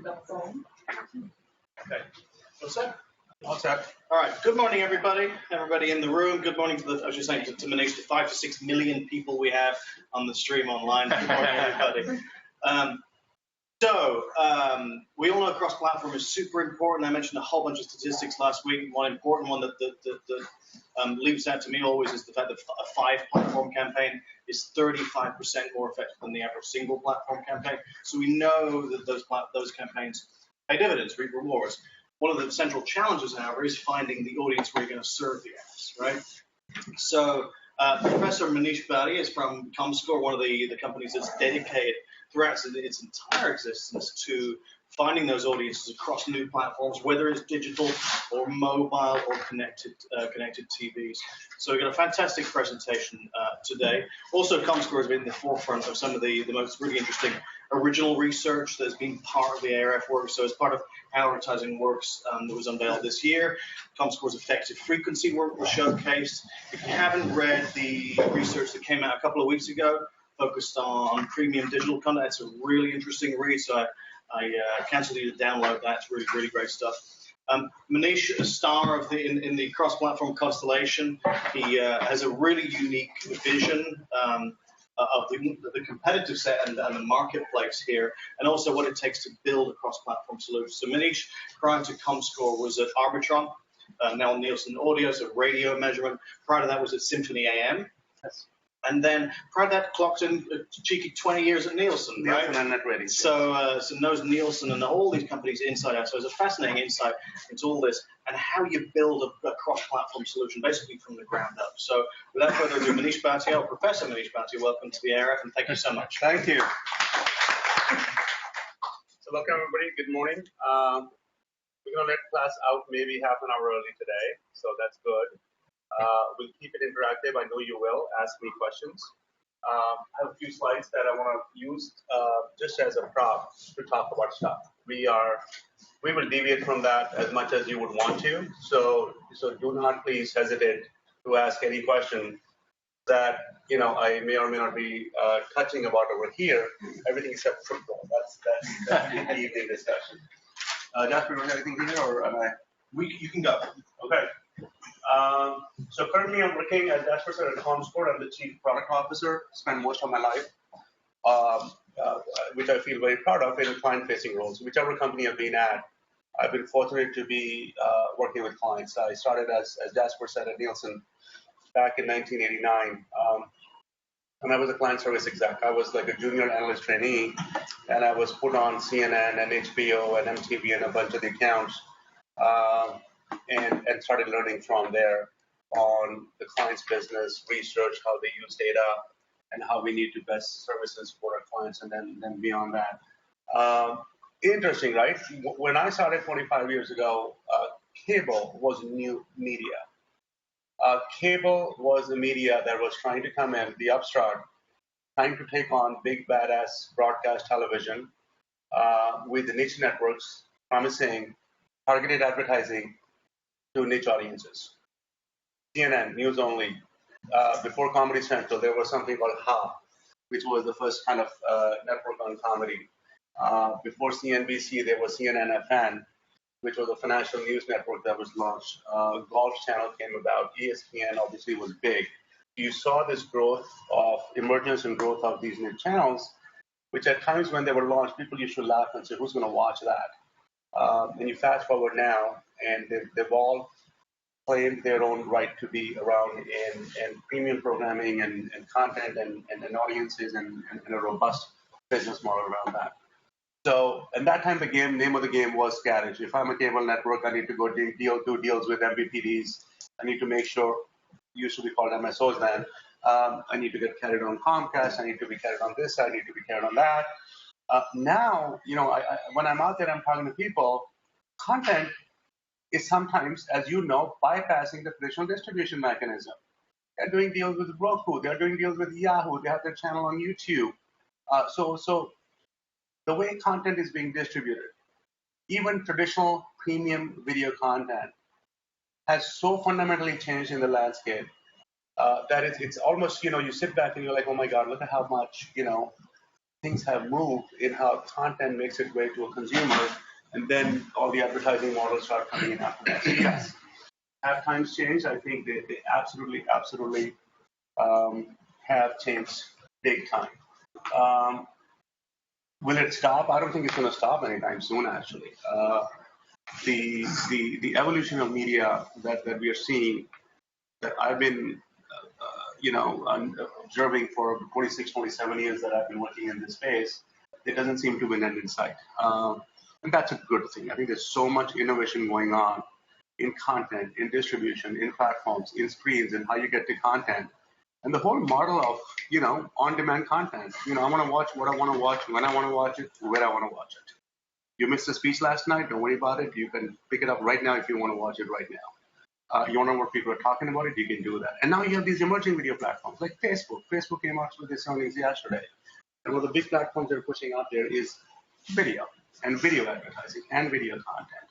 Okay. What's that? What's that? All right. Good morning, everybody. Everybody in the room. Good morning to the, I was just saying to Manish, the 5 to 6 million people we have on the stream online. Good morning, everybody. We all know cross-platform is super important. I mentioned a whole bunch of statistics last week. One important one that leaps out to me always is the fact that a 5-platform campaign is 35% more effective than the average single-platform campaign. So we know that those campaigns pay dividends, reap rewards. One of the central challenges, however, is finding the audience where you're going to serve the ads, right? So Professor Manish Bhatia is from Comscore, one of the companies that's dedicated throughout its entire existence to finding those audiences across new platforms, whether it's digital or mobile or connected TVs. So we've got a fantastic presentation today. Also, Comscore has been in the forefront of some of the most really interesting original research that's been part of the ARF work. So as part of How Advertising Works that was unveiled this year, Comscore's effective frequency work was showcased. If you haven't read the research that came out a couple of weeks ago, focused on premium digital content, it's a really interesting read. So I counsel you to download that. It's really, really great stuff. Manish, a star of in the cross-platform constellation, he has a really unique vision of the competitive set and the marketplace here, and also what it takes to build a cross-platform solution. So Manish, prior to Comscore, was at Arbitron, now Nielsen Audio, so radio measurement. Prior to that was at Symphony AM. Yes. And then prior to that, clocked in a cheeky 20 years at Nielsen, right? Nielsen and Net Rating. So knows Nielsen and all these companies inside out. So it's a fascinating insight into all this and how you build a cross-platform solution, basically from the ground up. So without further ado, Manish Bhatia, or Professor Manish Bhatia, welcome to the ARF, and thank you so much. Thank you. So welcome, everybody. Good morning. We're going to let class out maybe half an hour early today, so that's good. We'll keep it interactive. I know you will. Ask me questions. I have a few slides that I want to use just as a prop to talk about stuff. We will deviate from that as much as you would want to. So do not please hesitate to ask any question that I may or may not be touching about over here. Everything except football. That's the evening discussion. Jasper, do you have anything here, or am I? You can go. Okay. So currently I'm working, as Jasper said, at Comscore. I'm the Chief Product Officer. Spent most of my life, which I feel very proud of, in client-facing roles. Whichever company I've been at, I've been fortunate to be working with clients. I started, as Jasper said, at Nielsen back in 1989. And I was a client service exec. I was like a junior analyst trainee, and I was put on CNN and HBO and MTV and a bunch of the accounts. And started learning from there on the client's business, research, how they use data, and how we need to best services for our clients, and then beyond that. Interesting, right? When I started 25 years ago, cable was new media. Cable was the media that was trying to come in, the upstart, trying to take on big, badass broadcast television with the niche networks, promising targeted advertising to niche audiences. CNN, news only. Before Comedy Central, there was something called Ha, which was the first kind of network on comedy. Before CNBC, there was CNN-FN, which was a financial news network that was launched. Golf Channel came about. ESPN obviously was big. You saw this emergence and growth of these new channels, which at times when they were launched, people used to laugh and say, who's going to watch that? And you fast forward now, and they've all claimed their own right to be around in premium programming and content and audiences and a robust business model around that. So at that time, the name of the game was strategy. If I'm a cable network, I need to go do deals with MVPDs. I need to make sure, used to be called MSOs then, I need to get carried on Comcast. I need to be carried on this. I need to be carried on that. Now, when I'm out there, I'm talking to people, content is sometimes, as you know, bypassing the traditional distribution mechanism. They're doing deals with Roku. They're doing deals with Yahoo. They have their channel on YouTube. So the way content is being distributed, even traditional premium video content, has so fundamentally changed in the landscape that it's almost, you sit back and you're like, oh my God, look at how much, things have moved in how content makes its way to a consumer, and then all the advertising models start coming in after that. So yes, have times changed? I think they absolutely have changed big time. Um, will it stop? I don't think it's going to stop anytime soon, actually. The evolution of media that we are seeing, that I've been observing for 26, 27 years that I've been working in this space, it doesn't seem to be an end in sight. And that's a good thing. I think there's so much innovation going on in content, in distribution, in platforms, in screens, and how you get to content. And the whole model of, on-demand content. I want to watch what I want to watch, when I want to watch it, where I want to watch it. You missed a speech last night, don't worry about it. You can pick it up right now if you want to watch it right now. You want to know what people are talking about it, you can do that. And now you have these emerging video platforms like Facebook. Facebook came out with this earnings yesterday. And one of the big platforms they're pushing out there is video and video advertising and video content.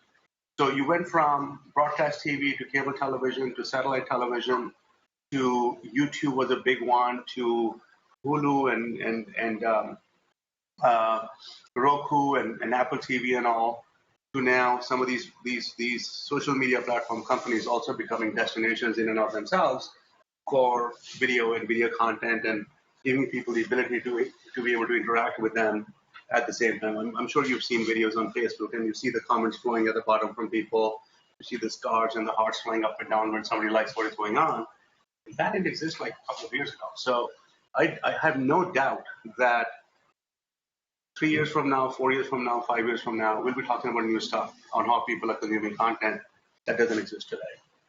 So you went from broadcast TV to cable television to satellite television to YouTube was a big one, to Hulu and Roku and Apple TV and all, to now some of these social media platform companies also becoming destinations in and of themselves for video and video content, and giving people the ability to be able to interact with them at the same time. I'm sure you've seen videos on Facebook, and you see the comments flowing at the bottom from people. You see the stars and the hearts flying up and down when somebody likes what is going on. That didn't exist like a couple of years ago. So I have no doubt that 3 years from now, 4 years from now, 5 years from now, we'll be talking about new stuff on how people are consuming content that doesn't exist today,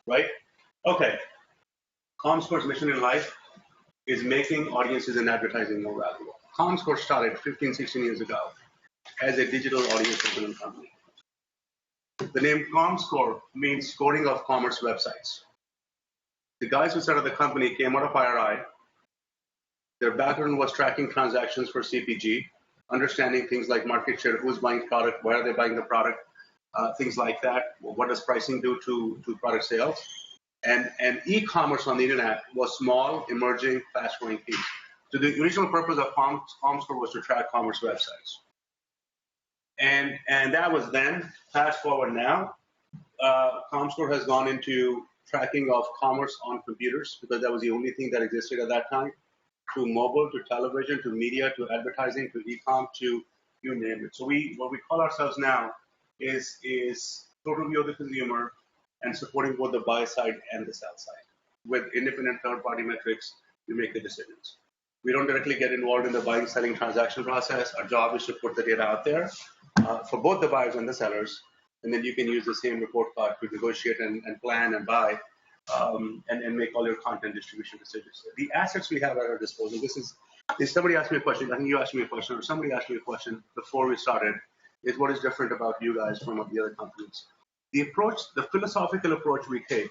right? Okay. Comscore's mission in life is making audiences and advertising more valuable. Comscore started 15, 16 years ago as a digital audience measurement company. The name Comscore means scoring of commerce websites. The guys who started the company came out of IRI. Their background was tracking transactions for CPG, understanding things like market share, who's buying product, where are they buying the product, things like that. What does pricing do to product sales? And e-commerce on the internet was small, emerging, fast-growing piece. So the original purpose of Comscore was to track commerce websites. And that was then. Fast forward now, Comscore has gone into tracking of commerce on computers, because that was the only thing that existed at that time, to mobile, to television, to media, to advertising, to e-com, to you name it. So what we call ourselves now is total view of the consumer and supporting both the buy side and the sell side. With independent third-party metrics, we make the decisions. We don't directly get involved in the buying, selling transaction process. Our job is to put the data out there for both the buyers and the sellers, and then you can use the same report card to negotiate and plan and buy and make all your content distribution decisions. The assets we have at our disposal, if somebody asked me a question, I think you asked me a question, or somebody asked me a question before we started, is what is different about you guys from the other companies? The approach, the philosophical approach we take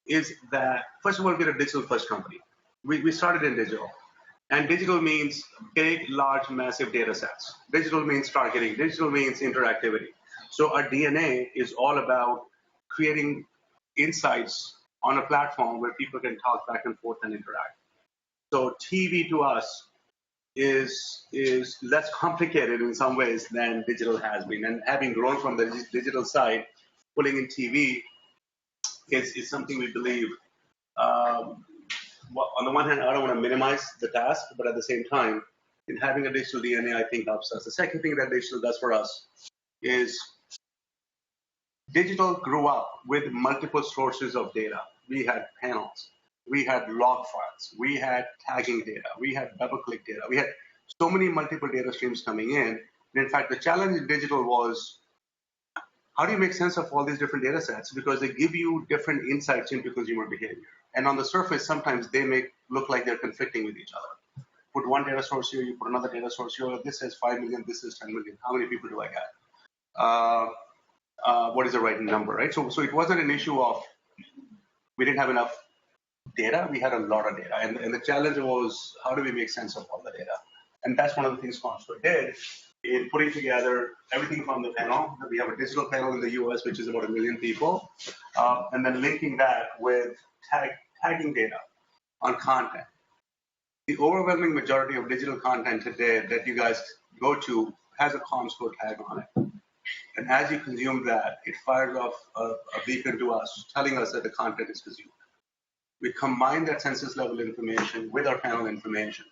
is that, first of all, we're a digital first company. We started in digital. And digital means big, large, massive data sets. Digital means targeting. Digital means interactivity. So our DNA is all about creating insights on a platform where people can talk back and forth and interact. So TV to us is less complicated in some ways than digital has been. And having grown from the digital side, pulling in TV is something we believe. On the one hand, I don't want to minimize the task, but at the same time, in having a digital DNA, I think helps us. The second thing that digital does for us is digital grew up with multiple sources of data. We had panels, we had log files, we had tagging data, we had double-click data. We had so many multiple data streams coming in. And in fact, the challenge in digital was, how do you make sense of all these different data sets? Because they give you different insights into consumer behavior. And on the surface, sometimes they look like they're conflicting with each other. Put one data source here, you put another data source here. This says 5 million, this is 10 million. How many people do I get? What is the right number, right? So it wasn't an issue of we didn't have enough data. We had a lot of data. And the challenge was, how do we make sense of all the data? And that's one of the things Comscore did in putting together everything from the panel. We have a digital panel in the US, which is about 1 million people, and then linking that with tagging data on content. The overwhelming majority of digital content today that you guys go to has a ComScore tag on it. And as you consume that, it fires off a beacon to us, telling us that the content is consumed. We combine that census level information with our panel information.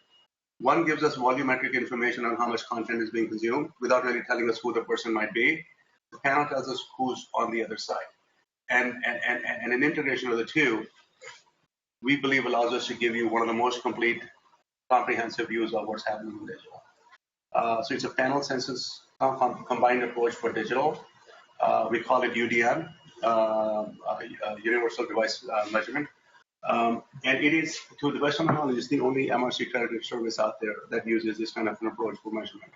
One gives us volumetric information on how much content is being consumed without really telling us who the person might be. The panel tells us who's on the other side. And an integration of the two, we believe, allows us to give you one of the most complete, comprehensive views of what's happening in digital. So it's a panel census combined approach for digital. We call it UDM, Universal Device Measurement. And it is, to the best of my knowledge, it's the only MRC accredited service out there that uses this kind of an approach for measurement.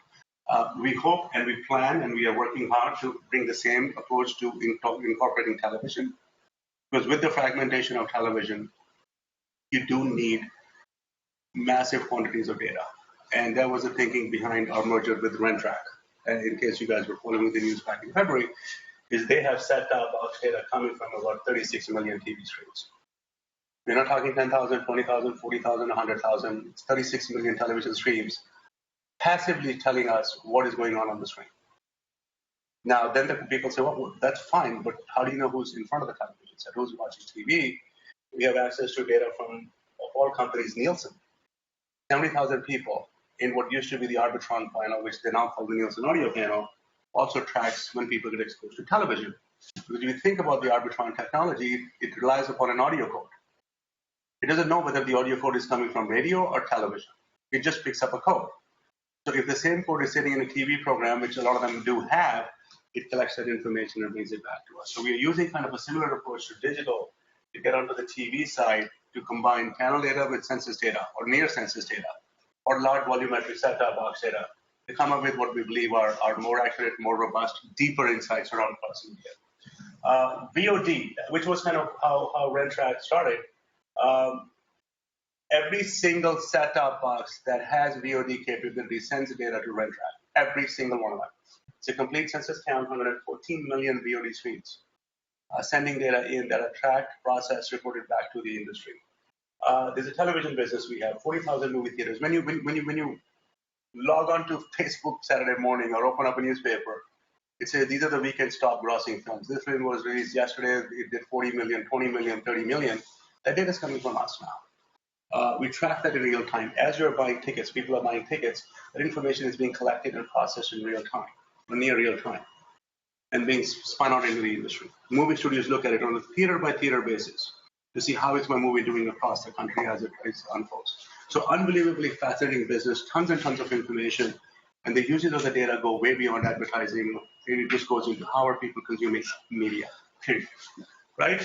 We hope and we plan and we are working hard to bring the same approach to incorporating television, because with the fragmentation of television, you do need massive quantities of data. And that was the thinking behind our merger with Rentrack. And in case you guys were following the news back in February, is they have set-top box data coming from about 36 million TV screens. We're not talking 10,000, 20,000, 40,000, 100,000. It's 36 million television streams passively telling us what is going on the screen. Now, then the people say, well, that's fine, but how do you know who's in front of the television set, who's watching TV? We have access to data from all companies, Nielsen. 70,000 people in what used to be the Arbitron panel, which they now call the Nielsen audio panel, also tracks when people get exposed to television. Because if you think about the Arbitron technology, it relies upon an audio code. It doesn't know whether the audio code is coming from radio or television. It just picks up a code. So if the same code is sitting in a TV program, which a lot of them do have, it collects that information and brings it back to us. So we are using kind of a similar approach to digital to get onto the TV side to combine panel data with census data or near census data or large volumetric set-top box data to come up with what we believe are more accurate, more robust, deeper insights around cross media. VOD, which was kind of how Rentrack started. Every single set-top box that has VOD capability sends data to Rentrack. Every single one of them. It's a complete census count, 114 million VOD screens, sending data in that are tracked, processed, reported back to the industry. There's a television business we have, 40,000 movie theaters. When you log on to Facebook Saturday morning or open up a newspaper, it says these are the weekend top grossing films. This film was released yesterday. It did 40 million, 20 million, 30 million. That data is coming from us now. We track that in real time. As you're buying tickets, people are buying tickets, that information is being collected and processed in real time, or near real time, and being spun out into the industry. Movie studios look at it on a theater-by-theater basis to see how is my movie doing across the country as it unfolds. So unbelievably fascinating business, tons and tons of information, and the uses of the data go way beyond advertising. It just goes into how are people consuming media, period, right?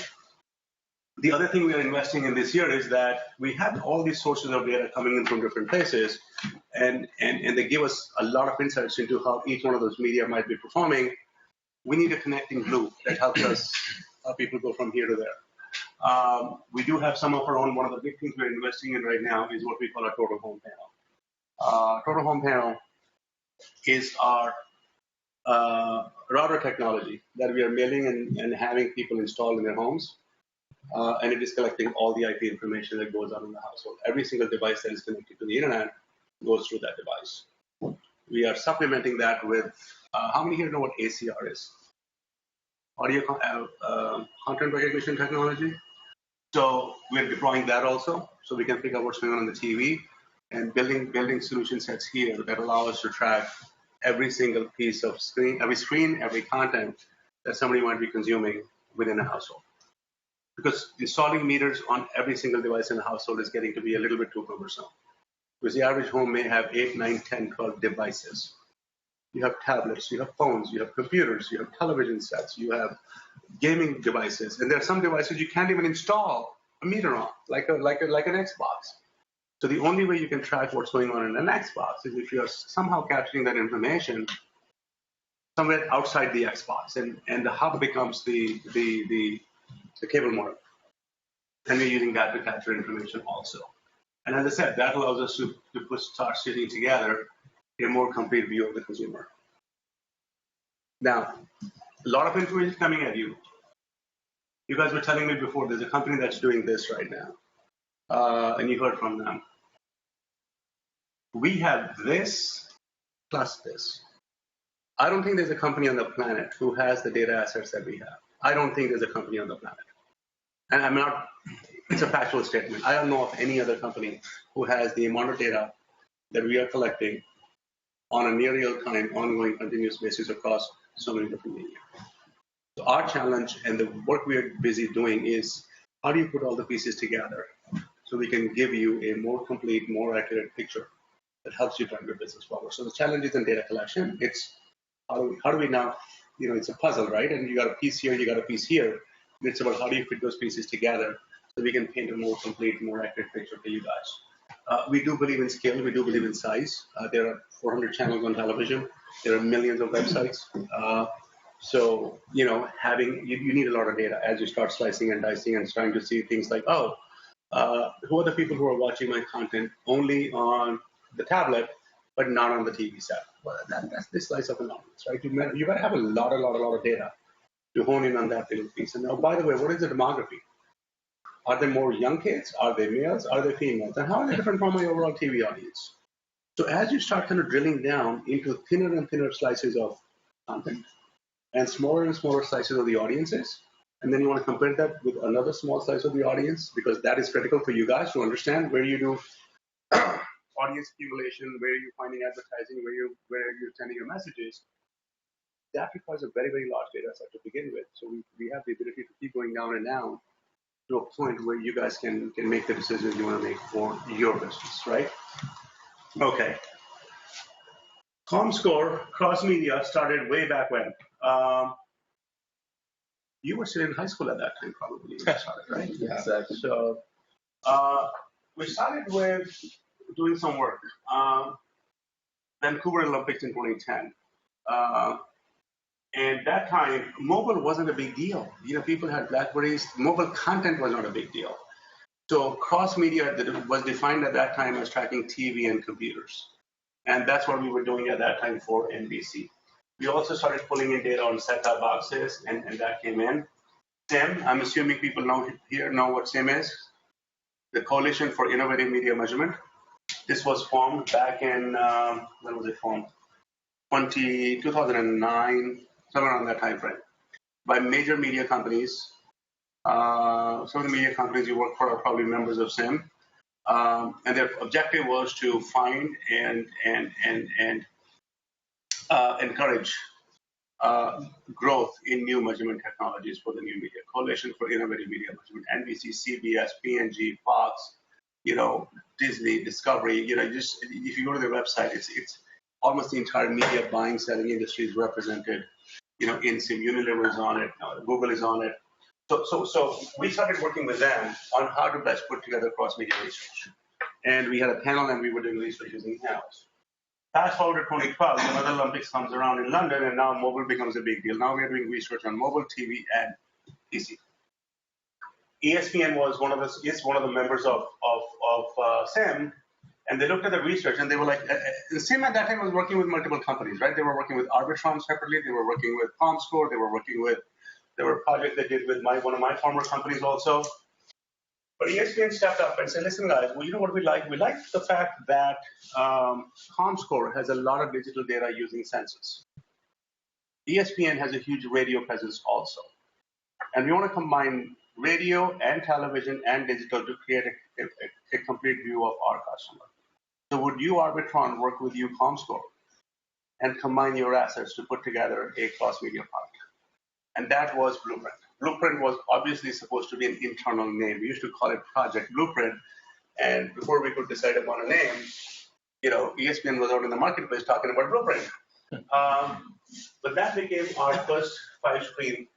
The other thing we are investing in this year is that we have all these sources of data coming in from different places, and they give us a lot of insights into how each one of those media might be performing. We need a connecting glue that helps us help people go from here to there. We do have some of our own. One of the big things we're investing in right now is what we call a total home panel. Total home panel is our router technology that we are mailing and having people install in their homes. And it is collecting all the IP information that goes on in the household. Every single device that is connected to the internet goes through that device. We are supplementing that with, how many here know what ACR is? Audio content recognition technology. So we're deploying that also, so we can figure out what's going on the TV and building solution sets here that allow us to track every single piece of screen, every content that somebody might be consuming within a household. Because installing meters on every single device in a household is getting to be a little bit too cumbersome. Because the average home may have 8, 9, 10, 12 devices. You have tablets, you have phones, you have computers, you have television sets, you have gaming devices, and there are some devices you can't even install a meter on, like an Xbox. So the only way you can track what's going on in an Xbox is if you are somehow capturing that information somewhere outside the Xbox, and the hub becomes the cable modem. And we're using that to capture information also. And as I said, that allows us to start stitching together a more complete view of the consumer. Now, a lot of information coming at you. You guys were telling me before, there's a company that's doing this right now. And you heard from them. we have this plus this. I don't think there's a company on the planet who has the data assets that we have. I don't think there's a company on the planet. And I'm not, it's a factual statement. I don't know of any other company who has the amount of data that we are collecting on a near real-time, ongoing, continuous basis across so many different media. So our challenge and the work we are busy doing is how do you put all the pieces together so we can give you a more complete, more accurate picture that helps you drive your business forward. So the challenge isn't data collection. It's how do we now, it's a puzzle, right? And you got a piece here, you got a piece here. It's about how do you fit those pieces together so we can paint a more complete, more accurate picture for you guys. We do believe in scale. We do believe in size. There are 400 channels on television. There are millions of websites. So, you need a lot of data as you start slicing and dicing and trying to see things like, who are the people who are watching my content only on the tablet, but not on the TV set? Well, that's the slice of an audience, right? You got to have a lot of data to hone in on that little piece. And now, by the way, what is the demography? Are they more young kids? Are they males? Are they females? And how are they different from my overall TV audience? So as you start kind of drilling down into thinner and thinner slices of content, and smaller slices of the audiences. And then you want to compare that with another small slice of the audience, because that is critical for you guys to understand where you do audience accumulation, where you're finding advertising, where you're sending your messages. That requires a very, very large data set to begin with. So we have the ability to keep going down and down to a point where you guys can make the decisions you want to make for your business, right? Okay. ComScore, cross-media, started way back when. You were still in high school at that time, probably, when you started, right? Yeah, exactly. So we started with doing some work. Vancouver Olympics in 2010. And that time, mobile wasn't a big deal. People had Blackberries. Mobile content was not a big deal. So cross-media was defined at that time as tracking TV and computers. And that's what we were doing at that time for NBC. We also started pulling in data on set-top boxes, and that came in. SIM, I'm assuming people know what SIM is, the Coalition for Innovative Media Measurement. This was formed back in, when was it formed? 2009, somewhere around that time frame, by major media companies. Some of the media companies you work for are probably members of SIM. And their objective was to find and encourage growth in new measurement technologies for the new media. Coalition for Innovative Media Measurement, NBC, CBS, P&G, Fox, Disney, Discovery. Just if you go to their website, it's almost the entire media buying, selling industry is represented. In SIM, Unilever is on it, Google is on it. So we started working with them on how to best put together cross-media research. And we had a panel and we were doing research using panels. Fast forward to 2012, another Olympics comes around in London, and now mobile becomes a big deal. Now we are doing research on mobile, TV, and PC. ESPN is one of the members of SIM, and they looked at the research and they were like, SIM at that time was working with multiple companies, right? They were working with Arbitron separately, they were working with ComScore, there were projects they did with one of my former companies also. But ESPN stepped up and said, listen, guys, well, you know what we like? We like the fact that ComScore has a lot of digital data using sensors. ESPN has a huge radio presence also. And we want to combine radio and television and digital to create a complete view of our customer. So would you, Arbitron, work with you, ComScore, and combine your assets to put together a cross-media product? And that was Blueprint. Blueprint was obviously supposed to be an internal name. We used to call it Project Blueprint. And before we could decide upon a name, ESPN was out in the marketplace talking about Blueprint. But that became our first 5-screen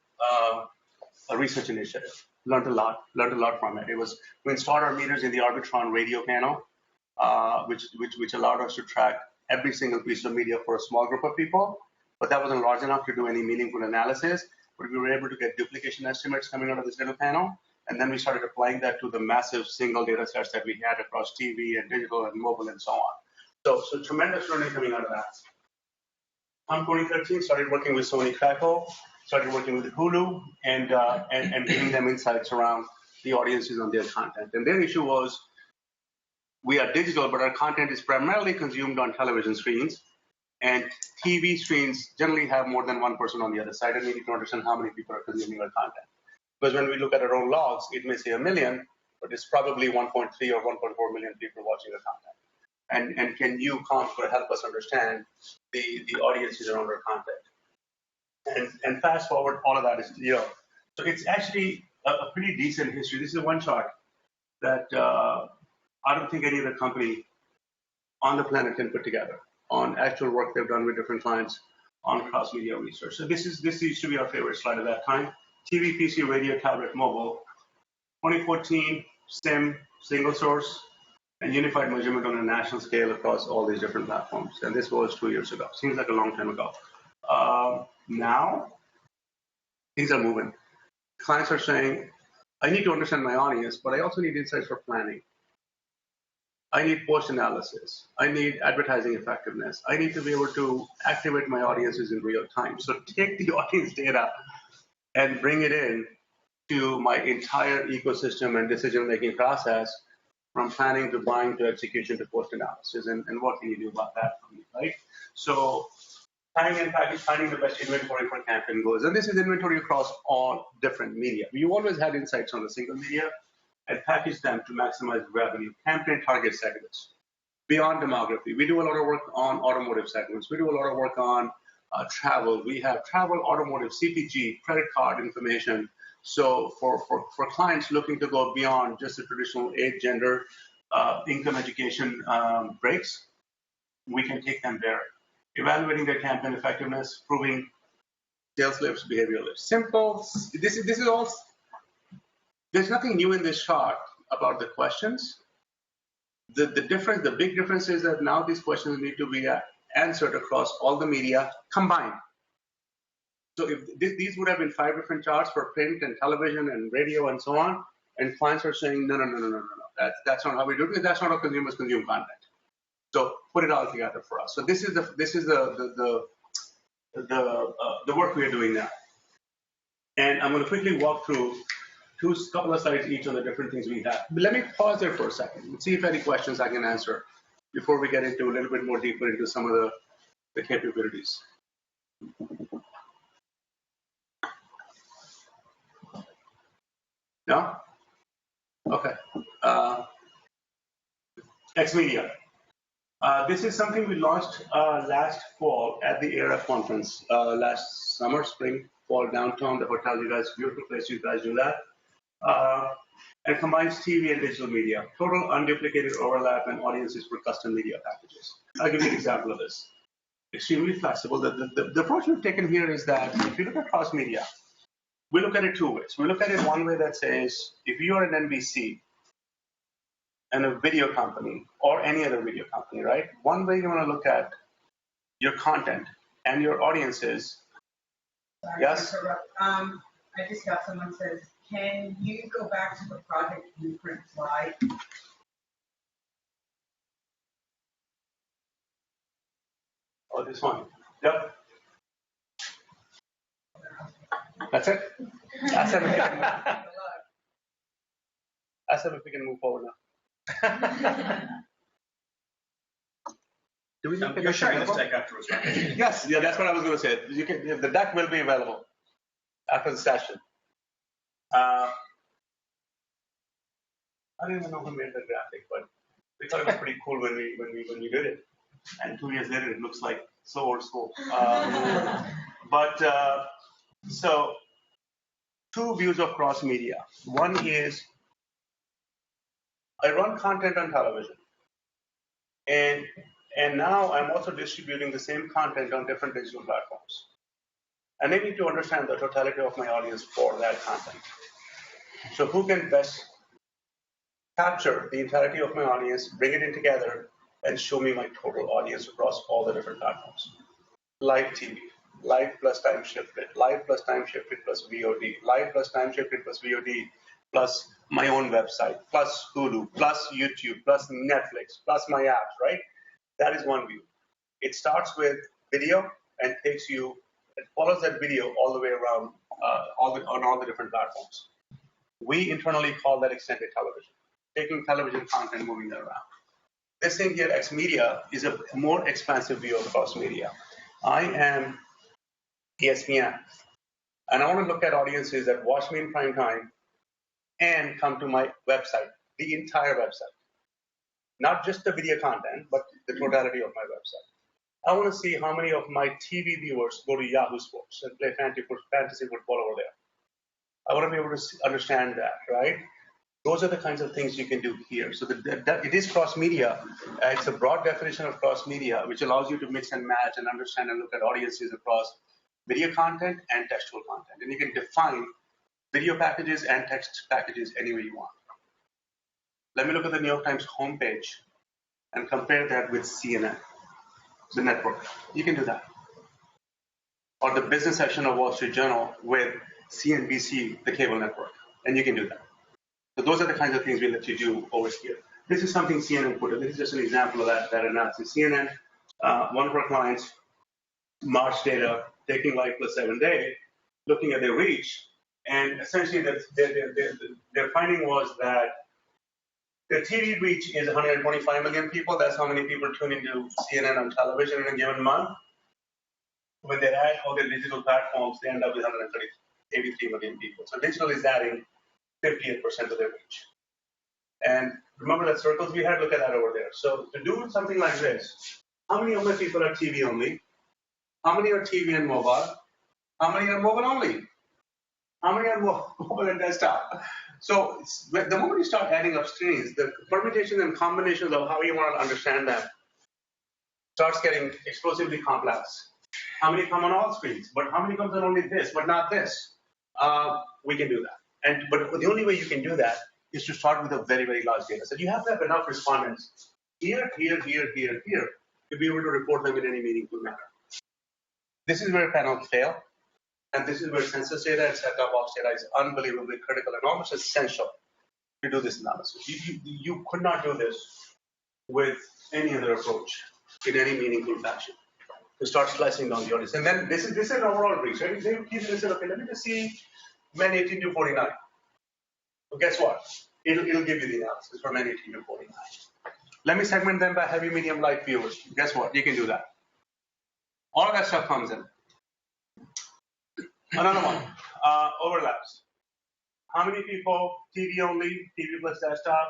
research initiative. Learned a lot from it. We installed our meters in the Arbitron radio panel, which allowed us to track every single piece of media for a small group of people. But that wasn't large enough to do any meaningful analysis. But we were able to get duplication estimates coming out of this little panel. And then we started applying that to the massive single data sets that we had across TV and digital and mobile and so on. So tremendous learning coming out of that. In 2013, started working with Sony Crackle, started working with Hulu, and giving them insights around the audiences on their content. And their issue was, we are digital, but our content is primarily consumed on television screens. And TV screens generally have more than one person on the other side, and we need to understand how many people are consuming our content. Because when we look at our own logs, it may say 1 million, but it's probably 1.3 or 1.4 million people watching the content. And can you, Comscore, help us understand the audiences around our content? And fast forward, all of that is, so it's actually a pretty decent history. This is one chart that I don't think any other company on the planet can put together on actual work they've done with different clients on cross-media research. So this used to be our favorite slide at that time. TV, PC, radio, tablet, mobile. 2014, SIM, single source, and unified measurement on a national scale across all these different platforms. And this was 2 years ago. Seems like a long time ago. Now, things are moving. Clients are saying, I need to understand my audience, but I also need insights for planning. I need post-analysis. I need advertising effectiveness. I need to be able to activate my audiences in real time. So take the audience data and bring it in to my entire ecosystem and decision-making process, from planning to buying to execution to post-analysis. And what can you do about that for me, right? So timing and package, finding the best inventory for campaign goals. And this is inventory across all different media. We always had insights on the single media and package them to maximize revenue, campaign target segments. Beyond demography, we do a lot of work on automotive segments. We do a lot of work on travel. We have travel, automotive, CPG, credit card information. So for clients looking to go beyond just the traditional age, gender, income, education breaks, we can take them there. Evaluating their campaign effectiveness, proving sales lifts, behavioral lifts. Simple. This is all. There's nothing new in this chart about the questions. The difference, the big difference is that now these questions need to be answered across all the media combined. So if these would have been 5 different charts for print and television and radio and so on, and clients are saying, no. That's not how we do it. That's not how consumers consume content. So put it all together for us. So this is the work we are doing now. And I'm going to quickly walk through couple of slides each on the different things we have. But let me pause there for a second and see if any questions I can answer before we get into a little bit more deeper into some of the capabilities. No? Okay. Xmedia. This is something we launched last fall at the ARF conference, last summer, spring, fall, downtown, the hotel. You guys, beautiful place, you guys do that. And combines TV and digital media, total unduplicated overlap and audiences for custom media packages. I'll give you an example of this. Extremely flexible. The approach we've taken here is that if you look at cross media, we look at it 2 ways. We look at it one way that says, if you are an NBC and a video company or any other video company, right? One way you want to look at your content and your audiences. Sorry, yes? I just got someone says, can you go back to the project blueprint slide? Oh, this one. Yep. That's it? Ask them if we can move forward now. Do we need to you're sharing this deck afterwards, right? Yes, yeah, that's what I was going to say. You can, the deck will be available after the session. I don't even know who made the graphic, but we thought it was pretty cool when we did it. And 2 years later, it looks like so old school. So 2 views of cross media. One is I run content on television, and now I'm also distributing the same content on different digital platforms. And I need to understand the totality of my audience for that content. So who can best capture the entirety of my audience, bring it in together, and show me my total audience across all the different platforms? Live TV, live plus time shifted, live plus time shifted plus VOD, live plus time shifted plus VOD, plus my own website, plus Hulu, plus YouTube, plus Netflix, plus my apps, right? That is one view. It starts with video and takes you, it follows that video all the way around on all the different platforms. We internally call that extended television, taking television content, moving that around. This thing here, X Media, is a more expansive view of cross media. I am ESPN, and I want to look at audiences that watch me in prime time and come to my website, the entire website. Not just the video content, but the totality of my website. I want to see how many of my TV viewers go to Yahoo Sports and play fantasy football over there. I want to be able to understand that, right? Those are the kinds of things you can do here. So it is cross-media. It's a broad definition of cross-media, which allows you to mix and match and understand and look at audiences across video content and textual content. And you can define video packages and text packages any way you want. Let me look at the New York Times homepage and compare that with CNN, the network. You can do that. Or the business section of Wall Street Journal with CNBC, the cable network. And you can do that. So those are the kinds of things we let you do over here. This is something CNN put in. This is just an example of that analysis. CNN, one of our clients, March data, taking live plus 7-day, looking at their reach, and essentially their finding was that their TV reach is 125 million people. That's how many people tune into CNN on television in a given month. When they add all their digital platforms, they end up with 183 million people. So digital is adding 58% of their reach. And remember that circles we had? Look at that over there. So to do something like this, how many of my people are TV only? How many are TV and mobile? How many are mobile only? How many are mobile and desktop? So the moment you start adding up screens, the permutations and combinations of how you want to understand them starts getting explosively complex. How many come on all screens? But how many comes on only this, but not this? We can do that. But the only way you can do that is to start with a very, very large data set. You have to have enough respondents here, here, here, here, here to be able to report them in any meaningful manner. This is where panels fail. And this is where census data and set-top box data is unbelievably critical and almost essential to do this analysis. You could not do this with any other approach in any meaningful fashion to start slicing down the audience. And then this is an overall reach. Right? They said, okay, let me just see men 18 to 49. Well, guess what? It'll give you the analysis for men 18 to 49. Let me segment them by heavy, medium, light viewers. Guess what? You can do that. All of that stuff comes in. Another one, overlaps. How many people, TV only, TV plus desktop,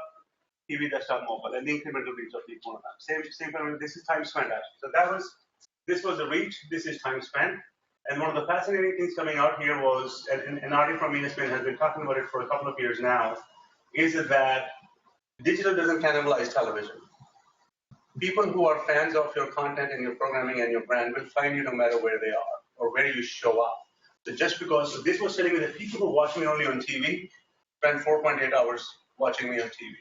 TV, desktop, mobile, and the incremental reach of each one of them. Same kind of, this is time spent actually. So this was the reach, this is time spent. And one of the fascinating things coming out here was, and Artie from ESPN has been talking about it for a couple of years now, is that digital doesn't cannibalize television. People who are fans of your content and your programming and your brand will find you no matter where they are or where you show up. So just because, so this was telling me that people who watch me only on TV spend 4.8 hours watching me on TV.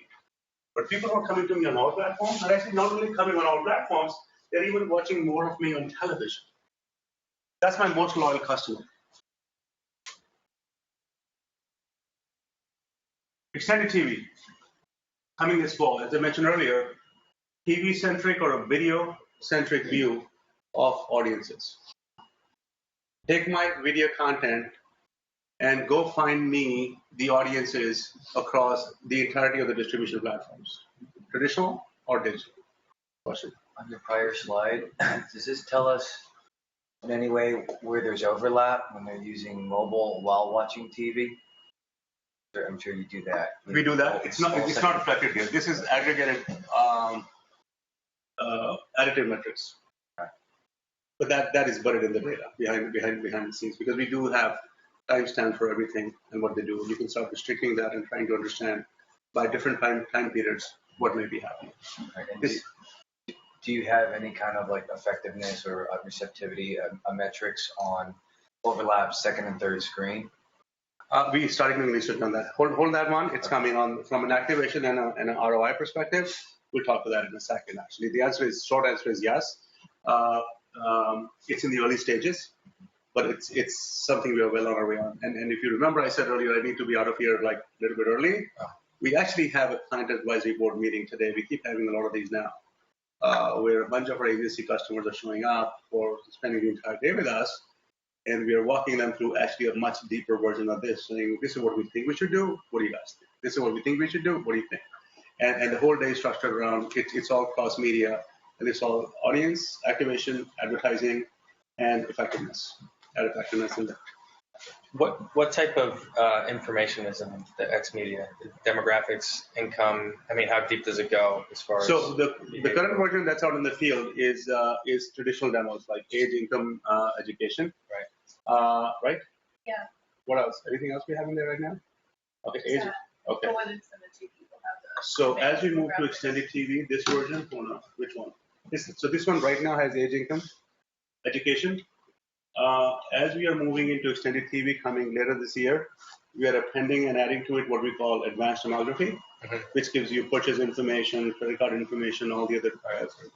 But people who are coming to me on all platforms are actually not only coming on all platforms, they're even watching more of me on television. That's my most loyal customer. Extended TV, coming this fall, as I mentioned earlier, TV-centric or a video-centric view of audiences. Take my video content and go find me the audiences across the entirety of the distribution platforms, traditional or digital. Question. On your prior slide, does this tell us in any way where there's overlap when they're using mobile while watching TV? I'm sure you do that. We do that. It's not reflected here. This is aggregated additive metrics. But that is buried in the data behind the scenes, because we do have timestamps for everything and what they do. You can start restricting that and trying to understand by different time periods what may be happening. Right. Do you have any kind of like effectiveness or receptivity metrics on overlap second and third screen? We started doing research on that. Hold that one. It's coming on from an activation and an ROI perspective. We'll talk to that in a second. Actually, the short answer is yes. It's in the early stages, but it's something we are well on our way on. And if you remember, I said earlier I need to be out of here like a little bit early. We actually have a client advisory board meeting today. We keep having a lot of these now, where a bunch of our agency customers are showing up for spending the entire day with us, and we are walking them through actually a much deeper version of this, saying, this is what we think we should do. What do you guys think? This is what we think we should do. What do you think? and the whole day is structured around it's all cross media, and it's all audience activation, advertising, and effectiveness. Ad effectiveness in that. What type of information is in the X media? Demographics, income. I mean, how deep does it go as far as? So the current version that's out in the field is traditional demos like age, income, education. Right. Right. Yeah. What else? Anything else we have in there right now? Okay. Age. Okay. But when it's in the two people have the. So as we move to extended TV, this version, hold on, which one? This one right now has age, income, education. As we are moving into extended TV coming later this year, we are appending and adding to it what we call advanced demography, which gives you purchase information, credit card information, all the other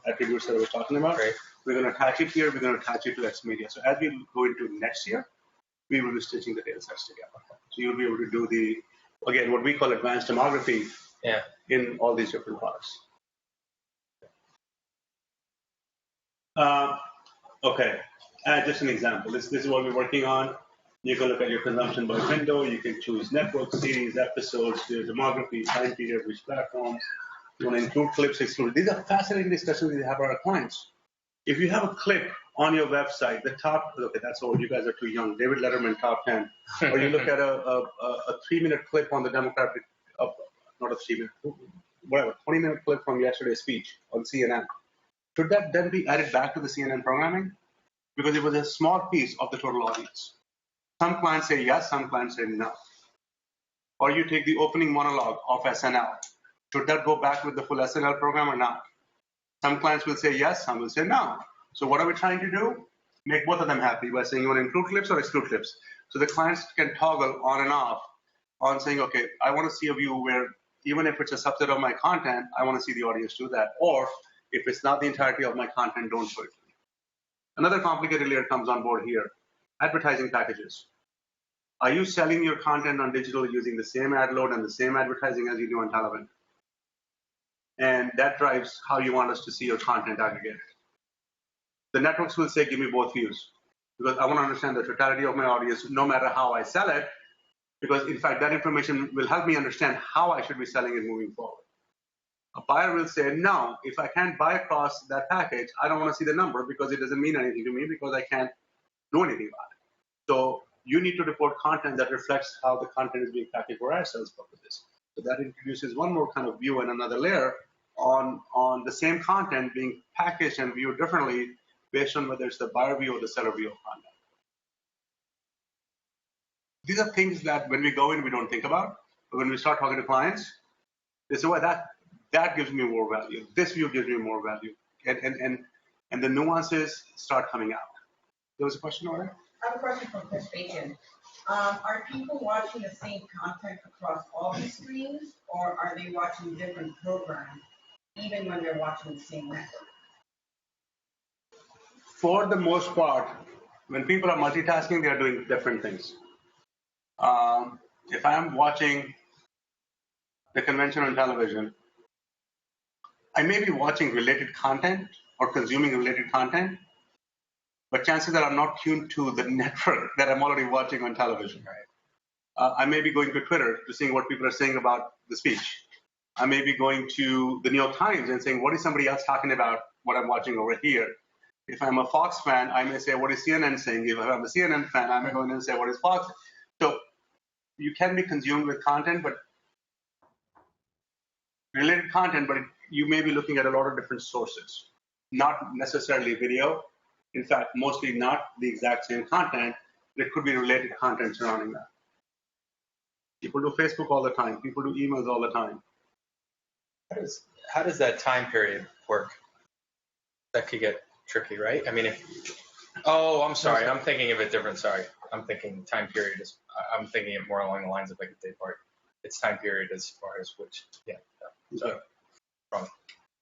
attributes that I was talking about. Right. We're going to attach it here. We're going to attach it to X Media. So as we go into next year, we will be stitching the data sets together. So you'll be able to do again, what we call advanced demography in all these different products. Okay. Just an example. This is what we're working on. You can look at your consumption by window. You can choose network, series, episodes, your demography, time period, which platforms. You want to include clips, exclude. These are fascinating discussions we have with our clients. If you have a clip on your website, the top, okay, that's old. You guys are too young. David Letterman, top 10. Or you look at a 3-minute clip on the Democratic, not a 3-minute, whatever, 20-minute clip from yesterday's speech on CNN. Should that then be added back to the CNN programming? Because it was a small piece of the total audience. Some clients say yes, some clients say no. Or you take the opening monologue of SNL. Should that go back with the full SNL program or not? Some clients will say yes, some will say no. So what are we trying to do? Make both of them happy by saying you want to include clips or exclude clips. So the clients can toggle on and off on saying, okay, I want to see a view where even if it's a subset of my content, I want to see the audience do that. Or if it's not the entirety of my content, don't show it. Another complicated layer comes on board here, advertising packages. Are you selling your content on digital using the same ad load and the same advertising as you do on television? And that drives how you want us to see your content aggregated. The networks will say, give me both views, because I want to understand the totality of my audience no matter how I sell it, because in fact, that information will help me understand how I should be selling it moving forward. A buyer will say, no, if I can't buy across that package, I don't want to see the number because it doesn't mean anything to me because I can't do anything about it. So you need to report content that reflects how the content is being packaged for our sales purposes. So that introduces one more kind of view and another layer on the same content being packaged and viewed differently based on whether it's the buyer view or the seller view of content. These are things that when we go in, we don't think about. But when we start talking to clients, they say, well, that gives me more value. This view gives me more value. And the nuances start coming out. There was a question over there? I have a question from Chris Bacon. Are people watching the same content across all the screens, or are they watching different programs, even when they're watching the same network? For the most part, when people are multitasking, they are doing different things. If I'm watching the convention on television, I may be watching related content or consuming related content, but chances are I'm not tuned to the network that I'm already watching on television. Right? I may be going to Twitter to see what people are saying about the speech. I may be going to the New York Times and saying, what is somebody else talking about what I'm watching over here? If I'm a Fox fan, I may say, what is CNN saying? If I'm a CNN fan, I may go in and say, what is Fox? So you can be consumed with content, but related content, but you may be looking at a lot of different sources, not necessarily video. In fact, mostly not the exact same content. There could be related content surrounding that. People do Facebook all the time. People do emails all the time. How does that time period work? That could get tricky, right? I mean, I'm sorry. I'm thinking of it different. Sorry. I'm thinking time period is, I'm thinking it more along the lines of like a day part. It's time period as far as which, sorry.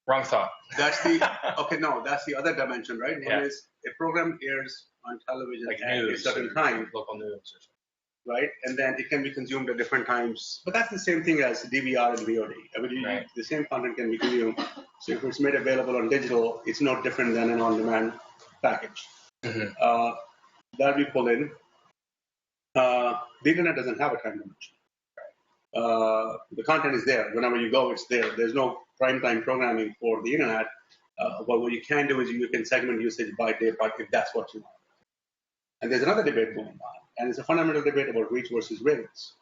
Wrong thought. That's the other dimension, right? One is a program airs on television like at news, a certain time. Local news or something. Right? And then it can be consumed at different times. But that's the same thing as DVR and VOD. I mean, right. The same content can be consumed. So if it's made available on digital, it's no different than an on-demand package. Mm-hmm. That we pull in. The internet doesn't have a time dimension. The content is there. Whenever you go, it's there. There's no prime time programming for the internet. But what you can do is you can segment usage by day part if that's what you want. And there's another debate going on, and it's a fundamental debate about reach versus rates.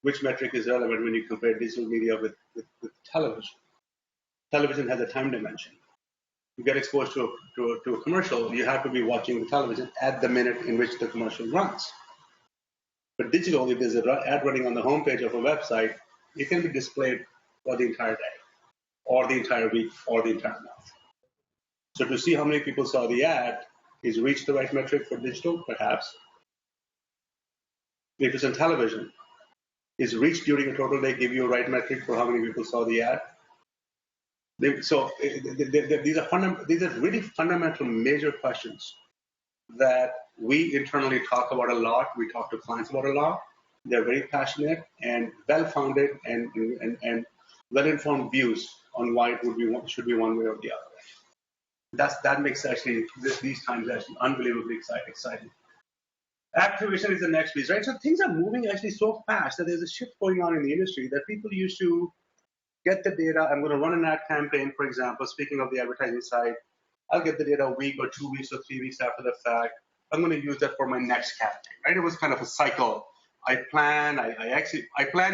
Which metric is relevant when you compare digital media with television? Television has a time dimension. You get exposed to a commercial, you have to be watching the television at the minute in which the commercial runs. But digital, if there's an ad running on the homepage of a website, it can be displayed for the entire day, or the entire week, or the entire month. So to see how many people saw the ad, is reach the right metric for digital? Perhaps. If it's on television, is reach during a total day give you a right metric for how many people saw the ad? These are really fundamental, major questions that we internally talk about a lot. We talk to clients about a lot. They're very passionate and well-founded and well-informed views on why it should be one way or the other. That makes actually these times actually unbelievably exciting. Activation is the next piece, right? So things are moving actually so fast that there's a shift going on in the industry that people used to get the data. I'm going to run an ad campaign, for example, speaking of the advertising side. I'll get the data a week or 2 weeks or 3 weeks after the fact. I'm going to use that for my next campaign, right? It was kind of a cycle. I plan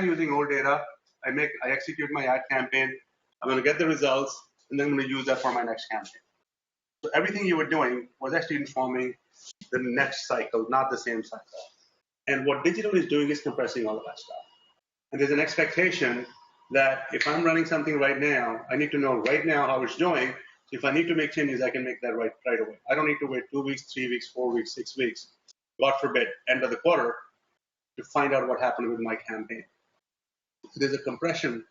using old data. I execute my ad campaign. I'm going to get the results, and then I'm going to use that for my next campaign. So everything you were doing was actually informing the next cycle, not the same cycle. And what digital is doing is compressing all of that stuff. And there's an expectation that if I'm running something right now, I need to know right now how it's doing. If I need to make changes, I can make that right away. I don't need to wait 2 weeks, 3 weeks, 4 weeks, 6 weeks, God forbid, end of the quarter, to find out what happened with my campaign. So there's a compression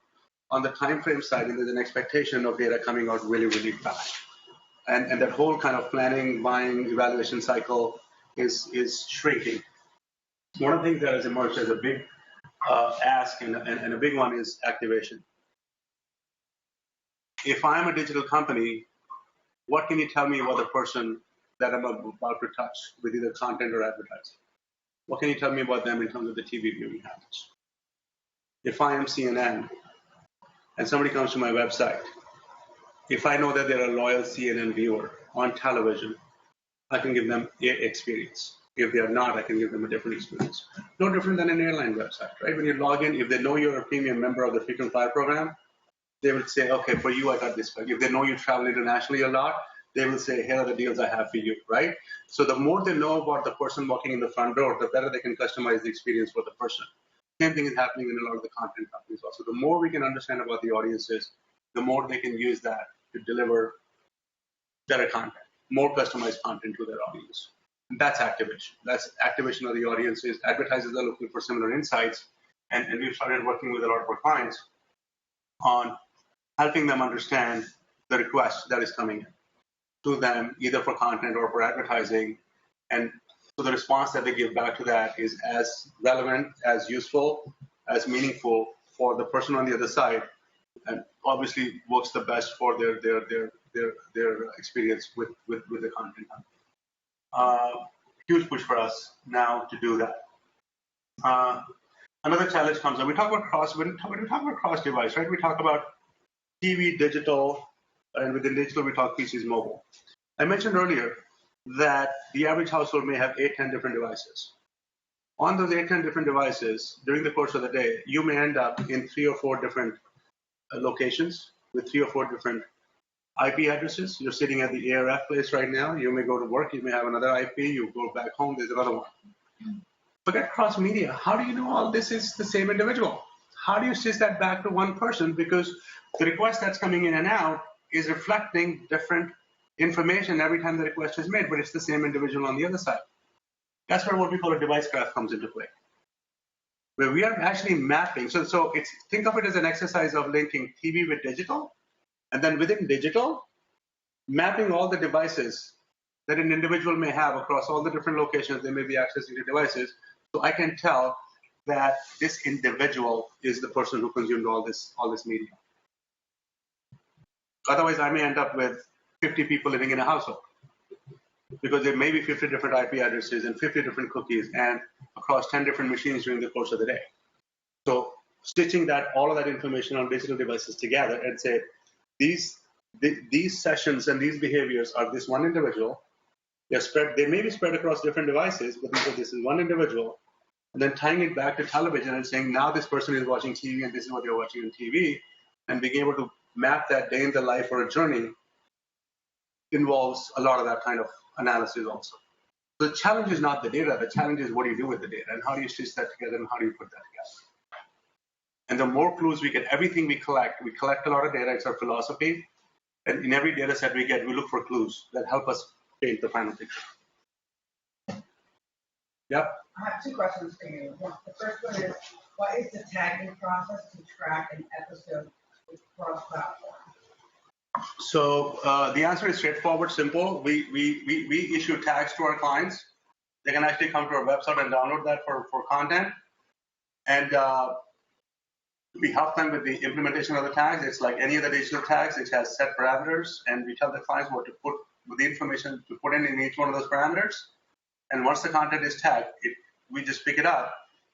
on the time frame side, and there's an expectation of data coming out really, really fast. And that whole kind of planning, buying, evaluation cycle is shrinking. One of the things that has emerged as a big ask and a big one is activation. If I'm a digital company, what can you tell me about the person that I'm about to touch with either content or advertising? What can you tell me about them in terms of the TV viewing habits? If I am CNN and somebody comes to my website, if I know that they're a loyal CNN viewer on television, I can give them an experience. If they are not, I can give them a different experience. No different than an airline website, right? When you log in, if they know you're a premium member of the frequent flyer program, they will say, okay, for you, I got this. If they know you travel internationally a lot, they will say, here are the deals I have for you, right? So the more they know about the person walking in the front door, the better they can customize the experience for the person. Same thing is happening in a lot of the content companies also. The more we can understand about the audiences, the more they can use that to deliver better content, more customized content to their audience. And that's activation. That's activation of the audiences. Advertisers are looking for similar insights. And we've started working with a lot of our clients on helping them understand the request that is coming in to them, either for content or for advertising. And so the response that they give back to that is as relevant, as useful, as meaningful for the person on the other side, and obviously works the best for their experience with the content. Huge push for us now to do that. Another challenge comes up. We talk about when we talk about cross device, right? We talk about TV, digital, and within digital we talk PCs, mobile. I mentioned earlier that the average household may have 8-10 different devices. On those 8-10 different devices, during the course of the day, you may end up in 3 or 4 different locations with 3 or 4 different IP addresses. You're sitting at the ARF place right now. You may go to work. You may have another IP. You go back home. There's another one. Forget cross media. How do you know all this is the same individual? How do you stitch that back to one person? Because the request that's coming in and out is reflecting different information every time the request is made, but it's the same individual on the other side. That's where what we call a device graph comes into play, where we are actually mapping. So think of it as an exercise of linking TV with digital, and then within digital, mapping all the devices that an individual may have across all the different locations they may be accessing the devices. So I can tell that this individual is the person who consumed all this media. Otherwise, I may end up with 50 people living in a household because there may be 50 different IP addresses and 50 different cookies and across 10 different machines during the course of the day. So stitching all of that information on digital devices together and say, these sessions and these behaviors are this one individual. They may be spread across different devices, but this is one individual. And then tying it back to television and saying, now this person is watching TV and this is what they're watching on TV, and being able to map that day in the life or a journey involves a lot of that kind of analysis also. The challenge is not the data. The challenge is what do you do with the data and how do you stitch that together and how do you put that together. And the more clues we get, everything we collect a lot of data. It's our philosophy. And in every data set we get, we look for clues that help us paint the final picture. Yep. I have two questions for you. The first one is, what is the tagging process to track an episode cross-platform? So the answer is straightforward, simple. We issue tags to our clients. They can actually come to our website and download that for content. And we help them with the implementation of the tags. It's like any of the digital tags. It has set parameters, and we tell the clients what to put with the information to put in each one of those parameters. And once the content is tagged, we just pick it up,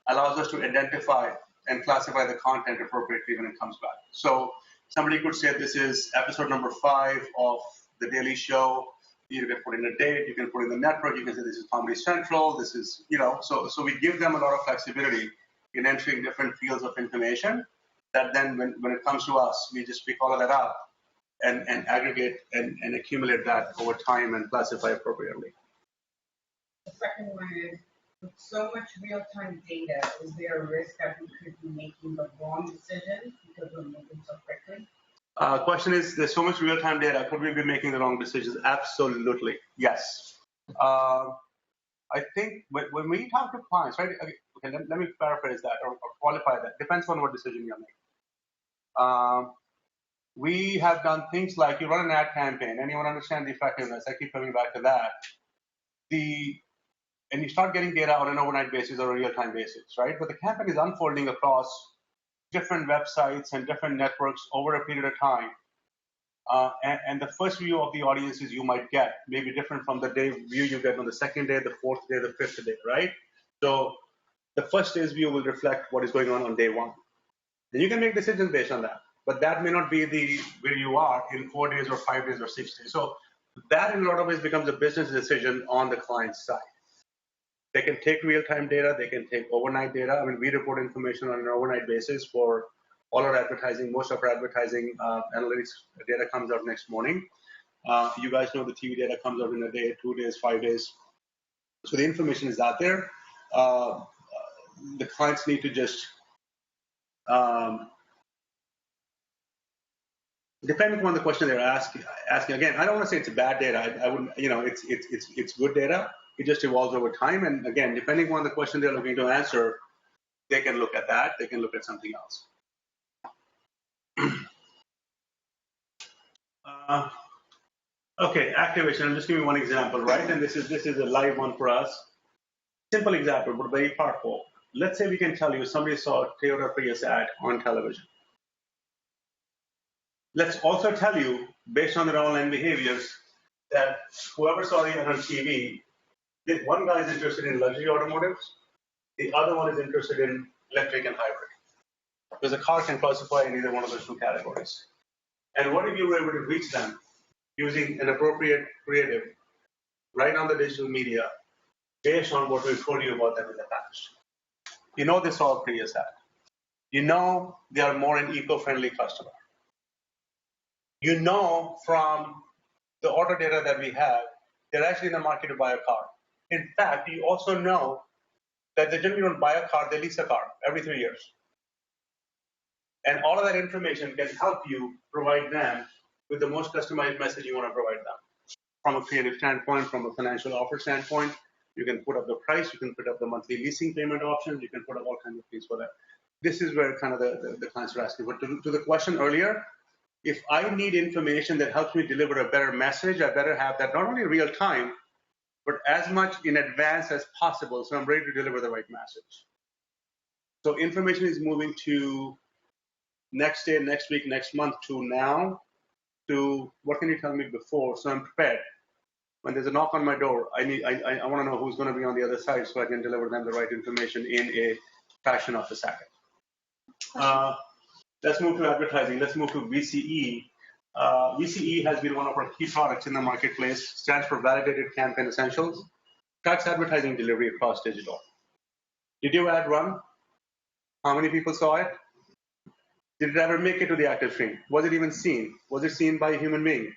allows us to identify and classify the content appropriately when it comes back. So somebody could say this is episode number 5 of The Daily Show. You can put in a date, you can put in the network, you can say this is Comedy Central, this is, so we give them a lot of flexibility in entering different fields of information that then when it comes to us, we just pick all of that up and aggregate and accumulate that over time and classify appropriately. The second one is, with so much real-time data, is there a risk that we could be making the wrong decision because we're moving so quickly? Question is, there's so much real-time data, could we be making the wrong decisions? Absolutely, yes. I think when we talk to clients, right? Okay, let me paraphrase that or qualify that. Depends on what decision you're making. We have done things like you run an ad campaign and you want to understand the effectiveness. I keep coming back to that. And you start getting data on an overnight basis or a real-time basis, right? But the campaign is unfolding across different websites and different networks over a period of time. And the first view of the audiences you might get may be different from the view you get on the second day, the fourth day, the fifth day, right? So the first day's view will reflect what is going on day 1. Then you can make decisions based on that. But that may not be where you are in 4 days or 5 days or 6 days. So that in a lot of ways becomes a business decision on the client's side. They can take real-time data. They can take overnight data. I mean, we report information on an overnight basis for all our advertising. Most of our advertising analytics data comes out next morning. You guys know the TV data comes out in a day, 2 days, 5 days. So the information is out there. The clients need to just, depending upon the question they're asking again, I don't want to say it's bad data. I wouldn't, it's good data. It just evolves over time. And again, depending on the question they're looking to answer, they can look at that. They can look at something else. Okay, activation. I'm just giving one example, right? And this is a live one for us. Simple example, but very powerful. Let's say we can tell you somebody saw a Toyota Prius ad on television. Let's also tell you, based on their online behaviors, that whoever saw the ad on TV, one guy is interested in luxury automotives, the other one is interested in electric and hybrid. Because a car can classify in either one of those two categories. And what if you were able to reach them using an appropriate creative right on the digital media based on what we've told you about them in the past? You know they saw a Prius ad. You know they are more an eco-friendly customer. You know from the auto data that we have, they're actually in the market to buy a car. In fact, you also know that they generally don't buy a car, they lease a car every 3 years. And all of that information can help you provide them with the most customized message you want to provide them. From a creative standpoint, from a financial offer standpoint, you can put up the price, you can put up the monthly leasing payment options, you can put up all kinds of things for that. This is where kind of the clients are asking. But to the question earlier, if I need information that helps me deliver a better message, I better have that not only real time, but as much in advance as possible, so I'm ready to deliver the right message. So information is moving to next day, next week, next month, to now, to what can you tell me before, so I'm prepared. When there's a knock on my door, I want to know who's going to be on the other side so I can deliver them the right information in a fraction of a second. Let's move to advertising. Let's move to VCE. VCE has been one of our key products in the marketplace. Stands for Validated Campaign Essentials. Tracks advertising delivery across digital. Did your ad run? How many people saw it? Did it ever make it to the active stream? Was it even seen? Was it seen by a human being?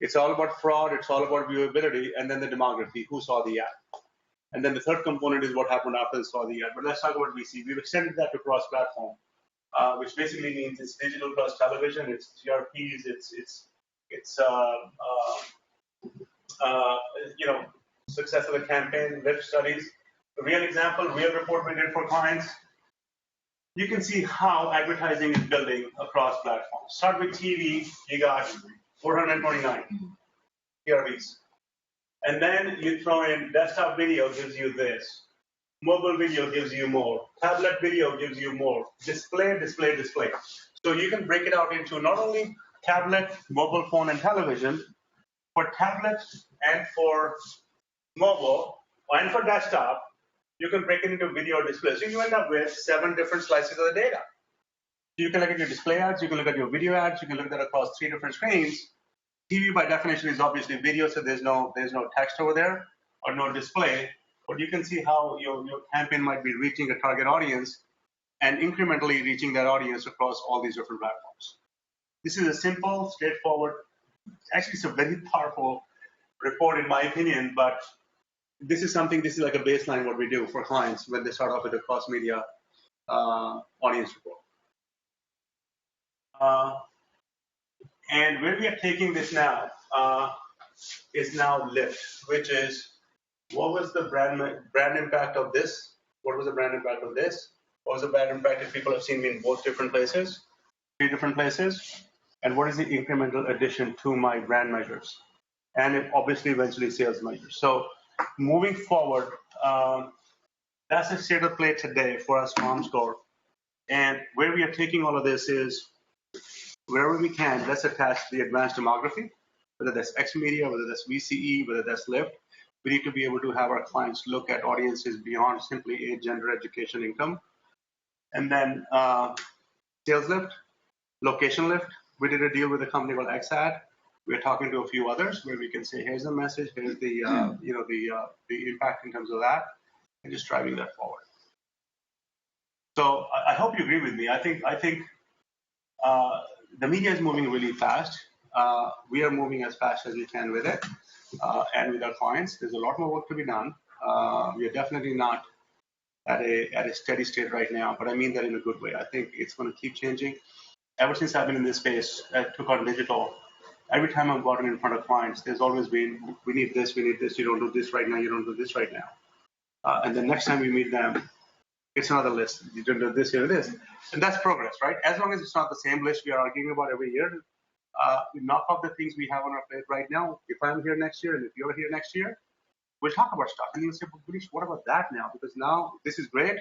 It's all about fraud. It's all about viewability, and then the demography, who saw the ad. And then the third component is what happened after they saw the ad. But let's talk about VC. We've extended that to cross-platform, which basically means it's digital plus television, it's TRPs, success of the campaign, lift studies. A real example, real report we did for clients. You can see how advertising is building across platforms. Start with TV, you got 429 TRPs. And then you throw in desktop video gives you this. Mobile video gives you more. Tablet video gives you more. Display. So you can break it out into not only tablet, mobile phone, and television, for tablets and for mobile and for desktop, you can break it into video display. So you end up with 7 different slices of the data. You can look at your display ads, you can look at your video ads, you can look at that across 3 different screens. TV by definition is obviously video, so there's no text over there or no display. But you can see how your campaign might be reaching a target audience and incrementally reaching that audience across all these different platforms. This is a simple, straightforward, actually it's a very powerful report in my opinion, but this is like a baseline what we do for clients when they start off with a cross-media audience report. And where we are taking this now is now lift, which is what was the brand impact of this? What was the brand impact of this? What was the brand impact if people have seen me in both different places, 3 different places? And what is the incremental addition to my brand measures? And it obviously eventually sales measures. So moving forward, that's the state of play today for us Comscore. And where we are taking all of this is wherever we can, let's attach the advanced demography, whether that's X media, whether that's VCE, whether that's Lift. We need to be able to have our clients look at audiences beyond simply age, gender, education, income. And then sales lift, location lift. We did a deal with a company called XAD. We're talking to a few others where we can say, here's the message, here's the the impact in terms of that, and just driving that forward. So I hope you agree with me. I think the media is moving really fast. We are moving as fast as we can with it, and with our clients. There's a lot more work to be done. We are definitely not at a steady state right now, but I mean that in a good way. I think it's going to keep changing. Ever since I've been in this space, I took on digital. Every time I've gotten in front of clients, there's always been, we need this, you don't do this right now, you don't do this right now. And the next time we meet them, it's another list. You don't do this, you do this. And that's progress, right? As long as it's not the same list we are arguing about every year, we knock off the things we have on our plate right now. If I'm here next year and if you're here next year, we'll talk about stuff. And you'll say, well, Manish, what about that now? Because now this is great.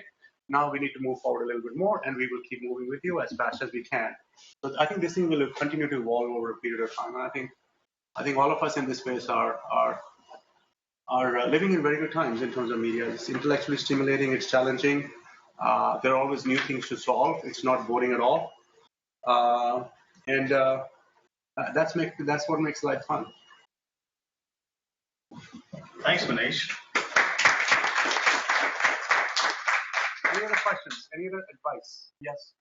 Now we need to move forward a little bit more, and we will keep moving with you as fast as we can. So I think this thing will continue to evolve over a period of time. And I think all of us in this space are living in very good times in terms of media. It's intellectually stimulating. It's challenging. There are always new things to solve. It's not boring at all. That's what makes life fun. Thanks, Manish. Any other questions? Any other advice? Yes.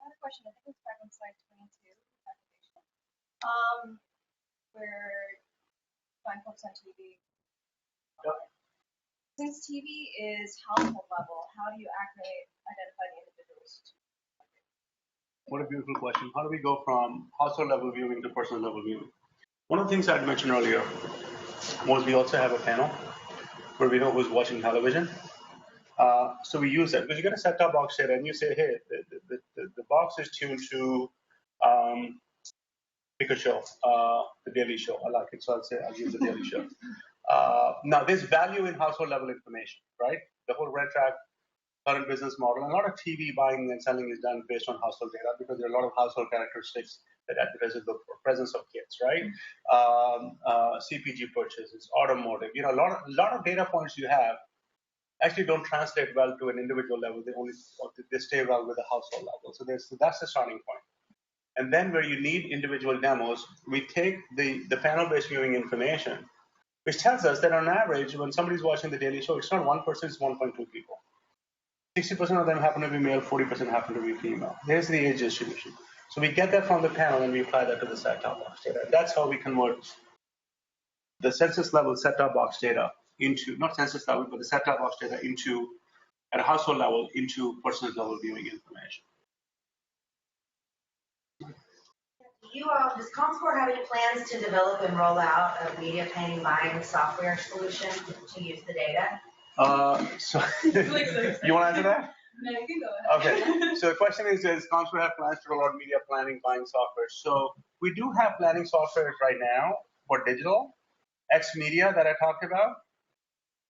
I have a question. I think it's back on slide 22, where find folks on TV. Yep. Since TV is household level, how do you accurately identify the individuals? What a beautiful question. How do we go from household level viewing to personal level viewing? One of the things I had mentioned earlier was we also have a panel where we know who's watching television. So we use that because you get a set-top box here and you say, hey, the box is tuned to pick a show, the Daily Show. I like it, so I'll use the Daily Show. Now, there's value in household level information, right? The whole red track current business model. And a lot of TV buying and selling is done based on household data because there are a lot of household characteristics that advertisers look for. Presence of kids, right? CPG purchases, automotive. A lot of data points you have actually don't translate well to an individual level. They stay well with the household level. So that's the starting point. And then where you need individual demos, we take the panel-based viewing information, which tells us that on average, when somebody's watching the Daily Show, it's not one person, it's 1.2 people. 60% of them happen to be male, 40% happen to be female. There's the age distribution. So we get that from the panel and we apply that to the set-top box data. That's how we convert the census level set-top box data into, not census level, but the set-top box data into, at a household level, into personal level viewing information. Does Comscore have any plans to develop and roll out a media planning buying software solution to use the data? So you want to answer that? No, you can go ahead. Okay. So the question is, does Comscore have plans to roll out media planning buying software? So we do have planning software right now for digital. Xmedia that I talked about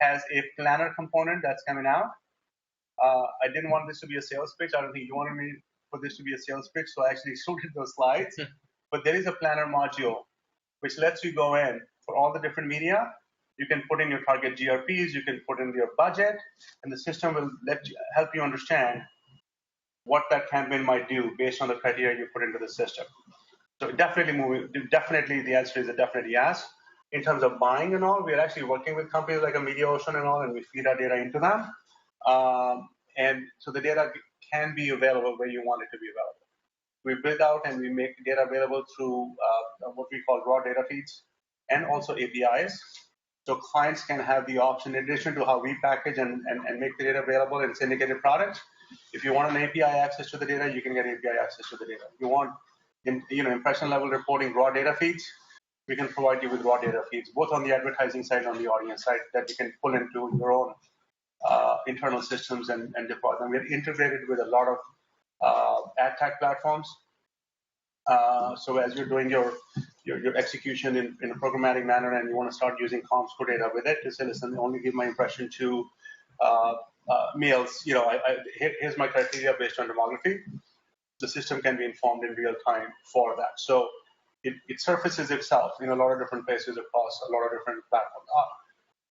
has a planner component that's coming out. I didn't want this to be a sales pitch. I don't think you wanted me for this to be a sales pitch, so I actually excluded those slides. But there is a planner module which lets you go in for all the different media. You can put in your target GRPs, you can put in your budget, and the system will help you understand what that campaign might do based on the criteria you put into the system. So definitely the answer is a definite yes. In terms of buying and all, we're actually working with companies like a MediaOcean and all, and we feed our data into them. And so the data can be available where you want it to be available. We build out and we make data available through what we call raw data feeds and also APIs. So clients can have the option, in addition to how we package and make the data available in syndicated products. If you want an API access to the data, you can get API access to the data. If you want impression level reporting raw data feeds, we can provide you with raw data feeds, both on the advertising side and on the audience side, that you can pull into your own internal systems and deploy them. We're integrated with a lot of ad tech platforms. So as you're doing your execution in a programmatic manner and you want to start using Comscore data with it, to say, listen, only give my impression to males. Here's my criteria based on demography. The system can be informed in real time for that. So it surfaces itself in a lot of different places across a lot of different platforms.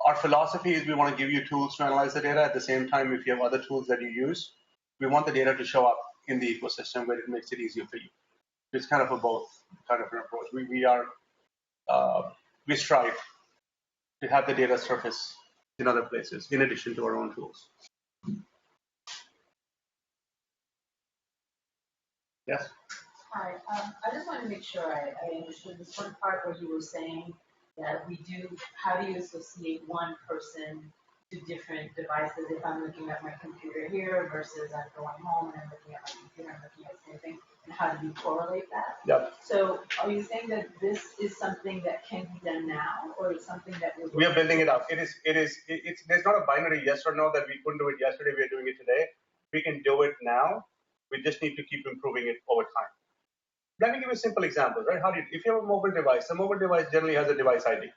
Our philosophy is we want to give you tools to analyze the data. At the same time, if you have other tools that you use, we want the data to show up in the ecosystem where it makes it easier for you. It's kind of a both kind of an approach. We strive to have the data surface in other places in addition to our own tools. Yes? Hi, I just want to make sure I understood this one part where you were saying that how do you associate one person to different devices? If I'm looking at my computer here versus I'm going home and I'm looking at my computer, I'm looking at the same thing, and how do you correlate that? Yep. So are you saying that this is something that can be done now, or is something that we are building it up? There's not a binary yes or no that we couldn't do it yesterday, we are doing it today. We can do it now. We just need to keep improving it over time. Let me give you a simple example, right? If you have a mobile device, the mobile device generally has a device ID,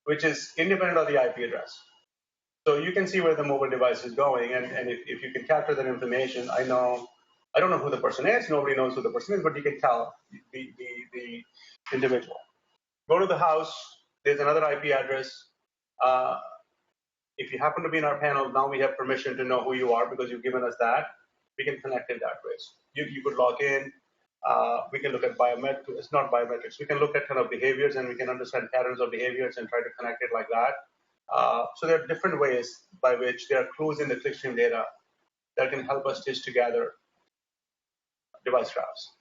which is independent of the IP address. So you can see where the mobile device is going, and if you can capture that information, I don't know who the person is, nobody knows who the person is, but you can tell the individual. Go to the house, there's another IP address. If you happen to be in our panel, now we have permission to know who you are because you've given us that. We can connect in that way. You could log in. We can look at biometrics. It's not biometrics. We can look at kind of behaviors and we can understand patterns of behaviors and try to connect it like that. So there are different ways by which there are clues in the clickstream data that can help us stitch together device graphs.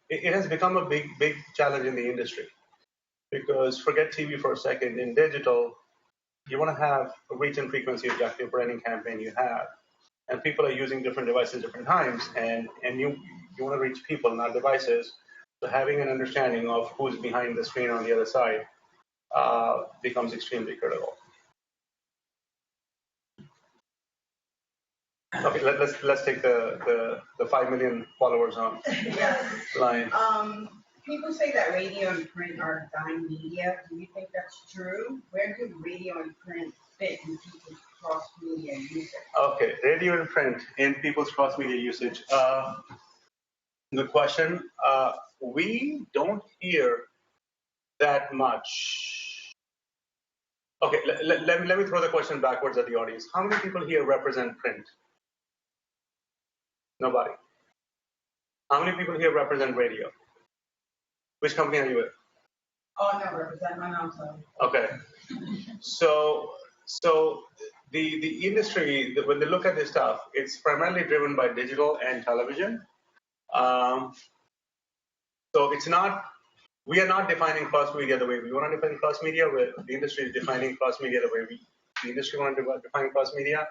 It has become a big challenge in the industry because forget TV for a second. In digital, you want to have a reach and frequency objective for any campaign you have. And people are using different devices different times, and you want to reach people, not devices. So having an understanding of who's behind the screen on the other side becomes extremely critical. Okay, let's take the 5 million followers on line. People say that radio and print are dying media. Do you think that's true? Where do radio and print fit in people's cross-media usage? Okay, radio and print in people's cross-media usage. Good question. We don't hear that much Okay, let me throw the question backwards at the audience. How many people here represent print? Nobody. How many people here represent radio? Which company are you with? Oh, I never represent my mom, so. Okay. So the industry, when they look at this stuff, it's primarily driven by digital and television. So it's not, we are not defining cross media the way we want to define cross media. The industry is defining cross media the way the industry want to define cross media.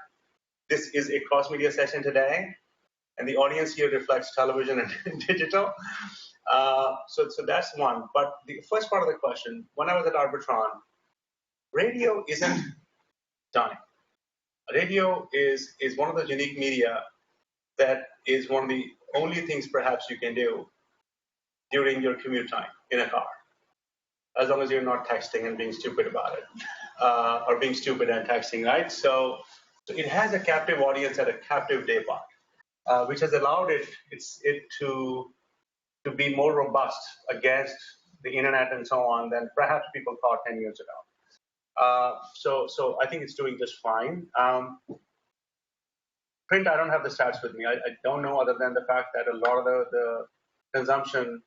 This is a cross media session today, and the audience here reflects television and digital. So that's one. But the first part of the question, when I was at Arbitron, radio isn't dying. Radio is one of those unique media that is one of the only things perhaps you can do during your commute time in a car, as long as you're not texting and being stupid about it, or being stupid and texting, right? So it has a captive audience at a captive day part, which has allowed it to be more robust against the internet and so on than perhaps people thought 10 years ago. So I think it's doing just fine. Print, I don't have the stats with me. I don't know, other than the fact that a lot of the consumption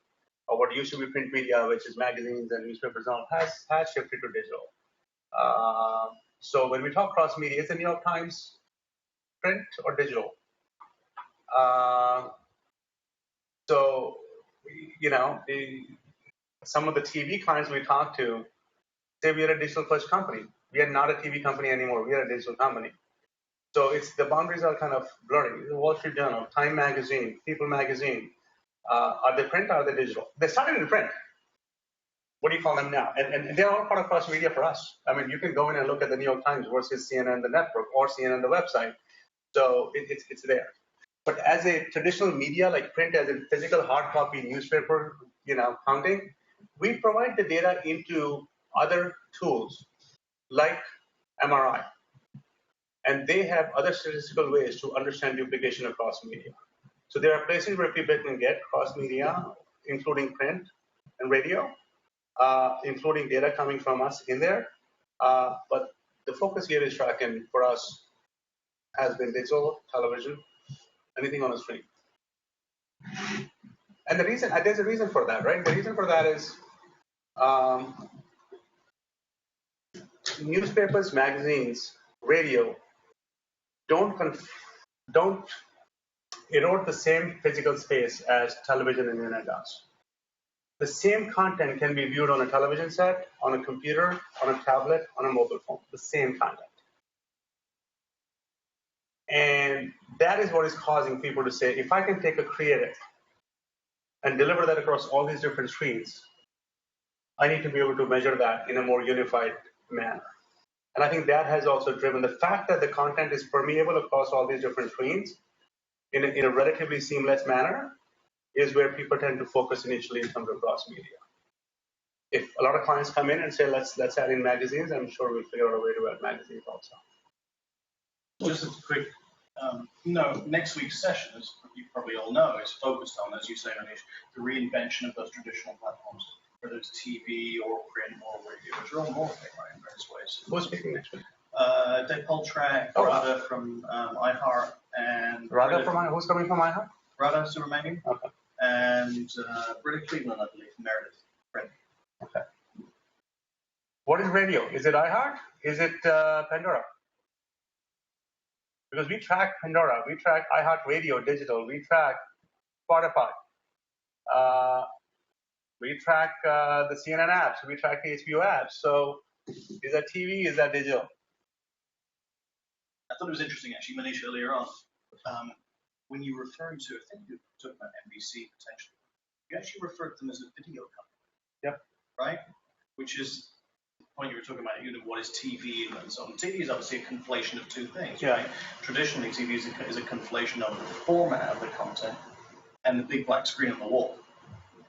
of what used to be print media, which is magazines and newspapers, has shifted to digital. So when we talk cross media, is the New York Times print or digital? So you know, some of the TV clients we talk to say we are a digital first company. We are not a TV company anymore. We are a digital company. So the boundaries are kind of blurring. The Wall Street Journal, Time Magazine, People Magazine, are they print or are they digital? They started in print. What do you call them now? And they're all part of cross media for us. I mean, you can go in and look at the New York Times versus CNN, the network, or CNN, the website. So it's there. But as a traditional media, like print, as a physical hard copy newspaper, counting, we provide the data into other tools like MRI. And they have other statistical ways to understand duplication across media. So there are places where people can get cross media, including print and radio, including data coming from us in there. But the focus here is tracking for us has been digital, television, anything on the screen. And there's a reason for that, right? The reason for that is newspapers, magazines, radio don't erode the same physical space as television and internet does. The same content can be viewed on a television set, on a computer, on a tablet, on a mobile phone, the same content. And that is what is causing people to say, if I can take a creative and deliver that across all these different screens, I need to be able to measure that in a more unified manner. And I think that has also driven the fact that the content is permeable across all these different screens in a relatively seamless manner is where people tend to focus initially in terms of cross media. If a lot of clients come in and say, let's add in magazines, I'm sure we'll figure out a way to add magazines also. Just a quick, next week's session, as you probably all know, is focused on, as you say, Manish, the reinvention of those traditional platforms, whether it's TV or print or radio, which are all morphing, right, in various ways. Who's speaking next week? Dave Poltrak, Radha from iHeart, and Radha who's coming from iHeart? Radha Subramanian. Okay. And Britta Cleveland, I believe, Meredith. Print. Okay. What is radio? Is it iHeart? Is it Pandora? Because we track Pandora, we track iHeart Radio Digital, we track Spotify, we track the CNN apps, we track the HBO apps. So is that TV? Is that digital? I thought it was interesting, actually, Manish, earlier on, when you were referring to, I think you were talking about NBC potentially, you actually referred to them as a video company. Yep. Right? Which is the point you were talking about, what is TV and so on. TV is obviously a conflation of two things, right? Traditionally, TV is a conflation of the format of the content and the big black screen on the wall,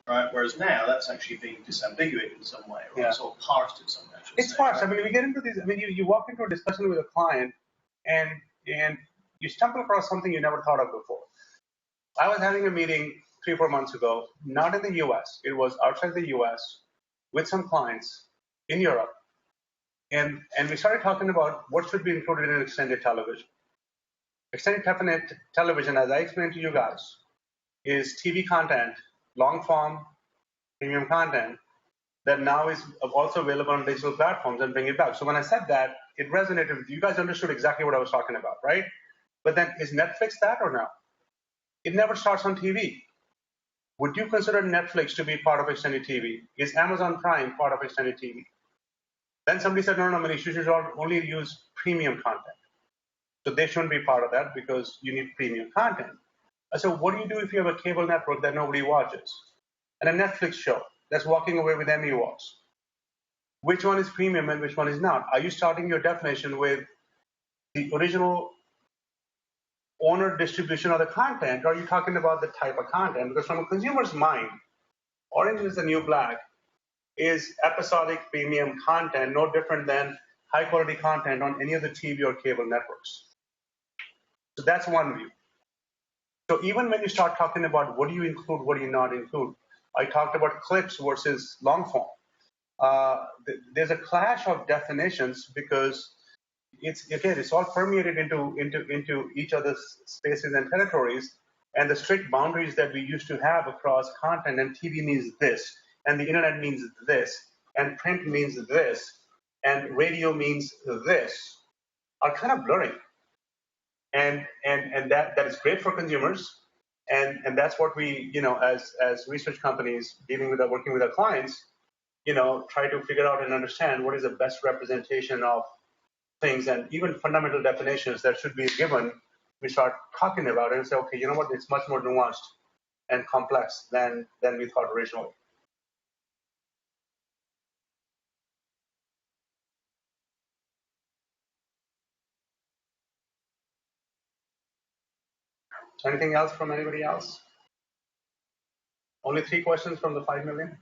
right? Whereas now that's actually being disambiguated in some way, or sort of parsed in some way. It's parsed. I mean, we get into these. I mean, you walk into a discussion with a client, and you stumble across something you never thought of before. I was having a meeting 3 or 4 months ago, not in the U.S. It was outside the U.S. with some clients in Europe, And we started talking about what should be included in extended television. Extended television, as I explained to you guys, is TV content, long form, premium content that now is also available on digital platforms and bring it back. So when I said that, it resonated with you. You guys understood exactly what I was talking about, right? But then is Netflix that or no? It never starts on TV. Would you consider Netflix to be part of extended TV? Is Amazon Prime part of extended TV? Then somebody said, no, Manish, you should only use premium content. So they shouldn't be part of that because you need premium content. So what do you do if you have a cable network that nobody watches? And a Netflix show that's walking away with Emmy Awards? Which one is premium and which one is not? Are you starting your definition with the original owner distribution of the content, or are you talking about the type of content? Because from a consumer's mind, Orange is the New Black is episodic premium content, no different than high quality content on any of the TV or cable networks. So that's one view. So even when you start talking about what do you include, what do you not include, I talked about clips versus long form. There's a clash of definitions because it's all permeated into each other's spaces and territories, and the strict boundaries that we used to have across content, and TV means this, and the internet means this, and print means this, and radio means this, are kind of blurring. And that is great for consumers, and that's what we, as research companies working with our clients, try to figure out and understand what is the best representation of things, and even fundamental definitions that should be given. We start talking about it and say, okay, you know what? It's much more nuanced and complex than we thought originally. Anything else from anybody else? Only 3 questions from the 5 million?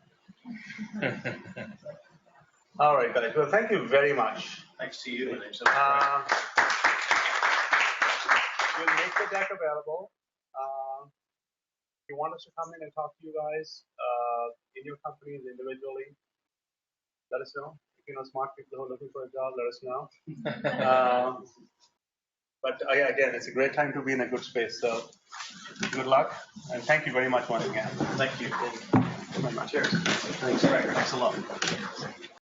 All right, guys. Well, thank you very much. Thanks to you, Manish. We'll make the deck available. If you want us to come in and talk to you guys in your companies individually, let us know. If you know smart people who are looking for a job, let us know. But again, it's a great time to be in a good space. So good luck, and thank you very much once again. Thank you. Thank you very much. Cheers. Thanks. Thanks a lot.